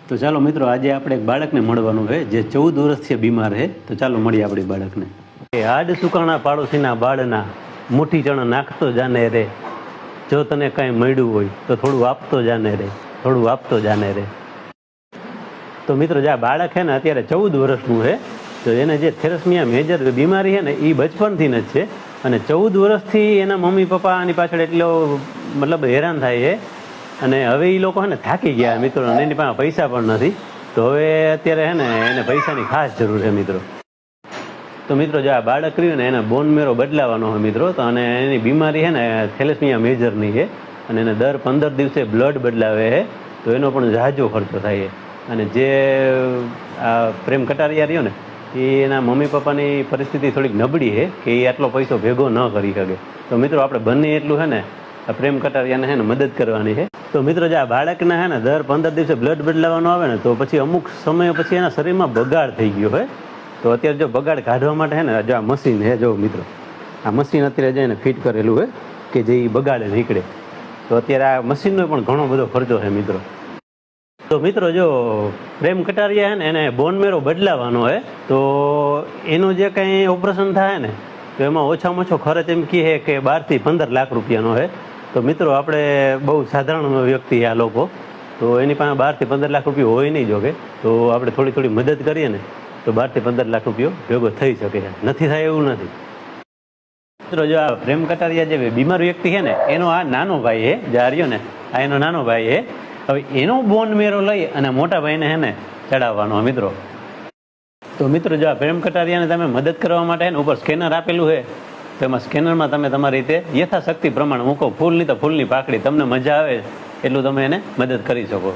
તો ચાલો મિત્રો, આજે આપણે એક બાળકને મળવાનું છે જે 14 વર્ષથી બીમાર છે. તો ચાલો મળીએ આપણી બાળકને. હાડ સુકાણા પાડોશીના બાળના મુઠ્ઠી ચણા નાખતો જાને રે, જો તને કાંઈ મળ્યું હોય તો થોડું આપતો જાને રે, થોડું આપતો જાને રે. તો મિત્રો, જે આ બાળક છે ને અત્યારે 14 વર્ષનું છે. તો એને જે થેલેસેમિયા મેજર બીમારી છે ને એ બચપનથી જ છે. અને 14 વર્ષથી એના મમ્મી પપ્પા આની પાછળ એટલો મતલબ હેરાન થાય છે. અને હવે એ લોકો છે ને થાકી ગયા મિત્રો, અને એની પાસે પૈસા પણ નથી. તો હવે અત્યારે છે ને એને પૈસાની ખાસ જરૂર છે મિત્રો. તો મિત્રો, જો આ બાળક રહ્યું ને એને બોન મેરો બદલાવાનો હોય મિત્રો. તો અને એની બીમારી છે ને થેલેસેમિયા મેજરની છે. અને એને દર 15 દિવસે બ્લડ બદલાવે છે. તો એનો પણ ઝાઝો ખર્ચો થાય છે. અને જે આ પ્રેમ કટારિયા રહ્યો ને એ એના મમ્મી પપ્પાની પરિસ્થિતિ થોડીક નબળી છે કે એ આટલો પૈસો ભેગો ન કરી શકે. તો મિત્રો, આપણે બંને એટલું છે ને આ પ્રેમ કટારિયાને છે ને મદદ કરવાની છે. તો મિત્રો, જે આ બાળકને છે ને દર 15 દિવસે બ્લડ બદલાવાનો આવે ને તો પછી અમુક સમય પછી એના શરીરમાં બગાડ થઈ ગયો હોય. તો અત્યારે જો બગાડ કાઢવા માટે છે ને જો આ મશીન છે, જો મિત્રો આ મશીન અત્યારે જઈને ફિટ કરેલું હોય કે જે બગાડે નીકળે. તો અત્યારે આ મશીનનો પણ ઘણો બધો ખર્ચો છે મિત્રો. તો મિત્રો, જો પ્રેમ કટારિયા છે ને એને બોન મેરો બદલાવાનો હોય તો એનું જે કંઈ ઓપરેશન થાય ને તો એમાં ઓછામાં ઓછો ખર્ચ એમ કહે કે 12 થી 15 લાખ રૂપિયાનો છે. તો મિત્રો, આપણે બહુ સાધારણ વ્યક્તિ આ લોકો, તો એની પાસે 12 થી 15 લાખ રૂપિયા હોય નહીં જોકે. તો આપણે થોડી થોડી મદદ કરીએ ને તો 12 થી 15 લાખ રૂપિયો ભેગો થઈ શકે છે. નથી થાય એવું નથી મિત્રો. જો આ પ્રેમ કટારિયા જે બીમાર વ્યક્તિ છે ને એનો આ નાનો ભાઈ છે, જે રહ્યો ને આ એનો નાનો ભાઈ છે. હવે એનો બોન મેરો લઈ અને મોટા ભાઈને છે ને ચડાવવાનો મિત્રો. તો મિત્રો, જો આ પ્રેમ કટારિયાને તમે મદદ કરવા માટે ને ઉપર સ્કેનર આપેલું છે. તો એમાં સ્કેનરમાં તમે તમારી રીતે યથાશક્તિ પ્રમાણે મૂકો. ફૂલની તો ફૂલની પાકડી, તમને મજા આવે એટલું તમે એને મદદ કરી શકો.